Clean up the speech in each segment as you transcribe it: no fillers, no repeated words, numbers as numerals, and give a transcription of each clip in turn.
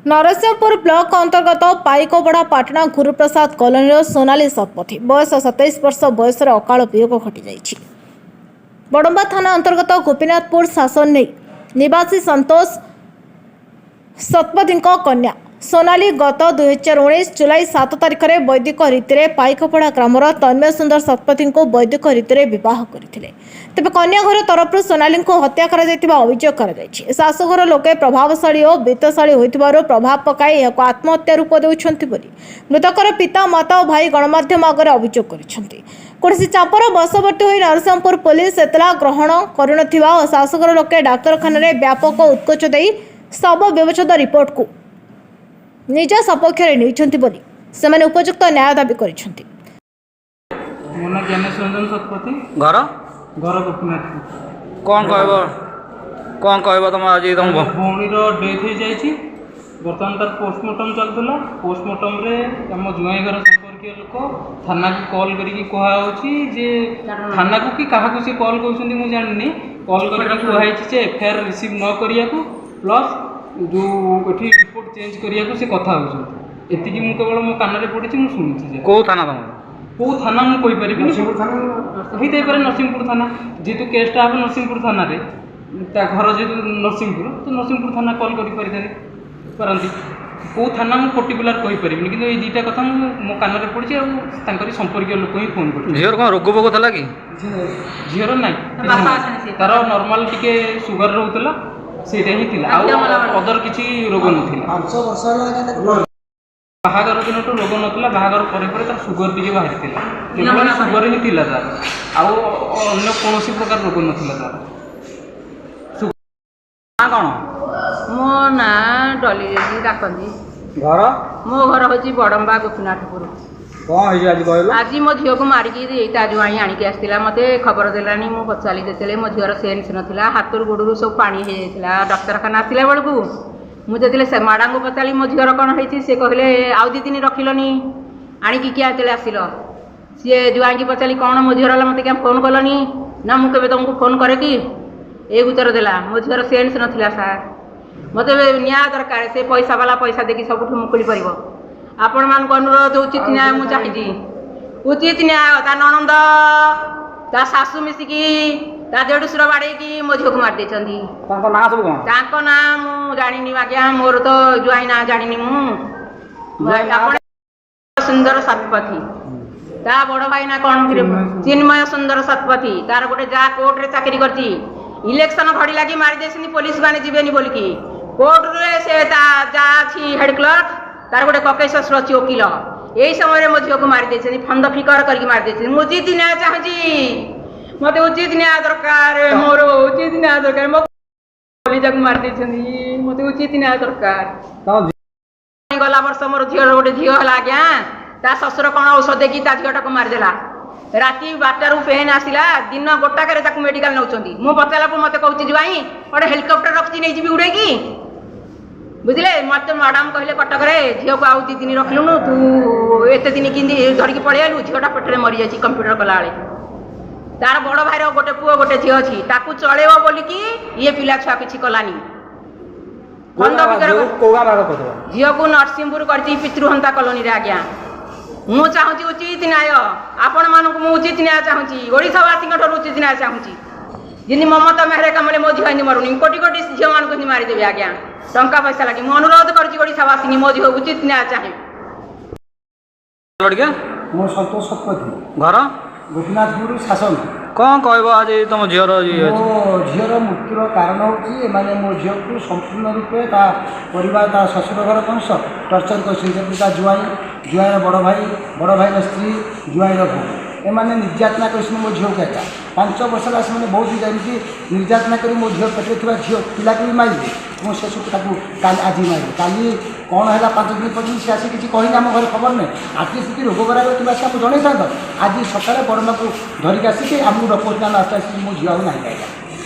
Narsinghpur block अंतर्गत पाइकबड़ा Patna Guruprasad colony Sonali Satpathy बयस 27 वर्ष बयस अकाल वियोग घटी बड़म्बा थाना अंतर्गत गोपीनाथपुर शासन नहीं निवासी संतोष शतपथी कन्या सोनाली गत 2019 जुलाई 7 तारिख में वैदिक रीति में पाइकपड़ा ग्रामर तन्मय सुंदर शतपथी को वैदिक रीति में बह करते तेज कन्या घर तरफ सोनाली को हत्या कर शाशुघर लोके प्रभावशाली और वित्तशाली होइथिबारु प्रभाव पकाई यह आत्महत्या रूप देउछंती बोली मृतकर पिता माता और भाई गणमाध्यम आगे अभियोग करिसेंती। कौन चापर बशवर्ती हो नरसिंहपुर पुलिस एतला ग्रहण करुनथिबा और शाशुघर लोके डाक्तरखाना रे व्यापक उत्कोच देई शव व्यवच्छेद रिपोर्ट को निज सपक्ष से उपयुक्त न्याय दाबी कर घर घर गोपीनाथ कौन कहब तुम आज तुम भौणीर डेथ हो जाए बर्तमान तार पोस्टमार्टम चलता पोस्टमार्टम आम जुआई घर संपर्क लोक थाना को कॉल करके कहुच्छी जे थाना को कि क्या सी कॉल कर जानी कॉल करके कहुई से एफआईआर रिसीव न करने को प्लस जो ये रिपोर्ट चेंज करने से कथा होती केवल मो कान में पड़ी शुणी कौ थाना तुम कौ थाना मुझे होते नरसिंहपुर थाना जेहेतु केसटा हम नरसिंहपुर थाना रे घर जेहतु नरसिंहपुर तो नरसिंहपुर थाना कॉल करती कौ थाना मुझे पर्टिकुलर कहीपर कि ये दुईटा कथा मो कान में पड़ी संपर्क लोक ही फोन कर झीर कौन रोग बोग था कि झीर ना तार नॉर्मल टिके सुगर रोला से अदर किसी रोग ना बाहागर दिन तो रोग नाला बाहागर पर तार सुगर टी बाहरी केवल सुगर ही थी तार अन्य कौन प्रकार रोग नाला तार कौन मो ना डली डाकती घर मो घर हूँ बड़म्बा गोपीनाथपुर कौन आज कहल आज मो झील को मारिकी जुआई आणिकी आसला मत खबर देलानी मु पचारि देते मो झीर सेन्स नाला हाथ गोड़ सब पानी हो जाता डाक्तरखाना आसला बेलू मुझे से माड़ा को पचारि मो झीर कौन होती से कहले आउ दी दिन रखिलनी आणिकी किए आस सी जुआई की पचारि कौन मो झीर मत क्या फोन कलनी ना मुझे तुमको फोन करे कि ये उत्तर देला मो झीर सेन्स नाला सार मत न्याय दरकार से पैसा वाला पैसा देखी सब मुकुली पार आपण मान अनुरोध उचित न्याय मुझे चाहिए उचित न्याय ता ननंद ता शाशु मिसिकी ता देढ़शुर बाड़े मो झील को मार ना मु जानी आज्ञा मोर तो जुआई ना जानी सुंदर शतपथी ता बड़ भाई ना कौन चिन्मय सुंदर शतपथी तार गोटे जा कोर्ट रे चाकरी करती इलेक्शन घड़ी लगी मारी पुलिस मैंने जीवेनि बोलिकी कोर्ट रे से जा हेड क्लर्क तार गोटे ककेश अच्छी वकिल यही समय मो झील को मारी फंद फिकर करके मारी मुझे उचित न्याय चाहिए मत उचित न्याय दरकार मोर उचित न्याय दरकार मो मारी मत उचित न्याय दरकार गला वर्ष मोर झील गोटे झील है आज्ञा ता शशुर कौन औषध देखी झीलटा को मारिदेला राति 12 पेन आसला दिन गोटाक मेडिकल नौ मु पचारा मत कहूँ जुआई गोटे हेलिकप्टर रखी नहीं जी उड़े कि बुझे मत मैडम कहले कटक झील को आउ 2 दिन रखलुनु तू एत दिन कि धरिकी पलि आलु झीलटा पेटे मरी जाए कंप्यूटर कला तार बड़ भाईर गोटे पुओ गोटे झील अच्छी ताकू चलेब बोलिकी ये पिला छुआ किसी कलानी झील को नरसिंहपुर कर पितृहंता कॉलोनी रे आज्ञा मु चाहूँ उचित न्याय आपण मानक मु उचित न्याय चाहूँगी ओडावासी उचित न्याय चाहूँगी जिन ममता मेहरे कमले मो झील मरुनी कोटी कोटी झील मान मारिदेवी आज्ञा टंका पैसा लगे मु अनुरोध करवासी मो झील उचित न्याय चाहे मो संतोष शतपथी घर गोपीनाथपुर शासन कौन कहब आज तुम झीर मो झीर मृत्युर कारण होची माने मो झील को संपूर्ण रूपे परिवार शशुर घर कंस टर्चर कर जुआईर बड़ भाई स्त्री जुआईर भो एमाने निर्यातना कर मो झील को एका 5 वर्ष से बहुत जानी निर्यातना कर मो झील पेटे झील पिला को भी मारे मुझे आज मारे काली कौन है 5 दिन पर्यटन सी आसी किसी कहनी आम घर खबर नहीं आटलिस्ट रोग बराबर कि आमको जन था आज सकाଳେ बड़मा को धरिक आसिक आमको डॉक्टर आस्ते आसिक मो झील ना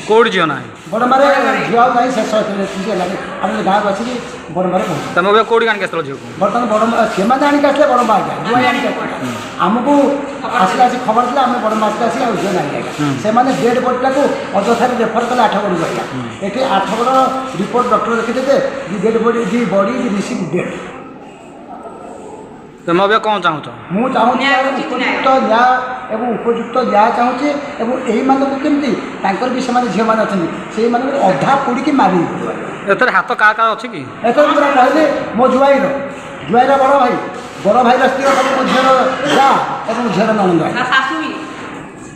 କେଉଁଠି ଝିଅ ନାହିଁ ବଡ଼ମାରେ ଝିଅ ଆଉ ନାହିଁ ଶେଷ ହେଲାଣି ଆମେ ଗାଁକୁ ଆସିକି ବଡ଼ମାରେ ପହଞ୍ଚୁ ତମେ ଏବେ କେଉଁଠି ଆଣିକି ଆସିଥିଲ ଝିଅକୁ ବର୍ତ୍ତମାନ ବଡ଼ ସେମାନେ ଆଣିକି ଆସିଲେ ବଡ଼ମା ଆଜ୍ଞା ଜୁଆଇ ଆଣିକି ଆସିଲେ ଆମକୁ ଆସିଲା ଆସି ଖବର ଥିଲା ଆମେ ବଡ଼ମା ଆସିଲେ ଆସିକି ଆଉ ଝିଅ ନାହିଁ ଆଜ୍ଞା ସେମାନେ ଡେଡ୍ ବଡ଼ିଟାକୁ ଅଯଥାରେ ରେଫର କଲେ ଆଠଗଡ଼କୁ ଆଜ୍ଞା ଏଠି ଆଠଗଡ଼ ରିପୋର୍ଟ ଡକ୍ଟର ଦେଖିଦେବେ ଡେଡ୍ ବଡ଼ି ବଡ଼ି ରିସିଭ୍ ଡେଡ୍ ତମେ ଏବେ କ'ଣ ଚାହୁଁଛ ମୁଁ ଚାହୁଁଛି ଉପଯୁକ୍ତ ନ୍ୟାୟ ଏବଂ ଉପଯୁକ୍ତ ନ୍ୟାୟ ଚାହୁଁଛି ଏବଂ ଏଇମାନଙ୍କୁ କେମିତି ତାଙ୍କର ବି ସେମାନେ ଝିଅମାନେ ଅଛନ୍ତି ସେଇମାନଙ୍କୁ ଅଧା ପୋଡ଼ିକି ମାରି ଏଥିରେ ହାତ କାହା କାହା ଅଛି କି ଏଥର ପୁରା କହିଲେ ମୋ ଜୁଆଇର ବଡ଼ ଭାଇର ସ୍ତ୍ରୀ ସବୁ ମୋ ଝିଅର ଯା ଏବଂ ଝିଅର ନଣନ୍ଦ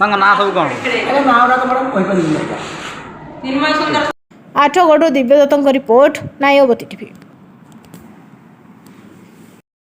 ତାଙ୍କ ନାଁ ସବୁ କ'ଣ ଆଜ୍ଞା ନାଁ ଗୁଡ଼ାକ ମ୍ୟାଡ଼ାମ୍ କହିପାରିବିନି ଆଜ୍ଞା ଆଠଗଡ଼ରୁ ଦିବ୍ୟଦତ୍ତଙ୍କ ରିପୋର୍ଟ ନ୍ୟାୟବତୀ ଟିଭି।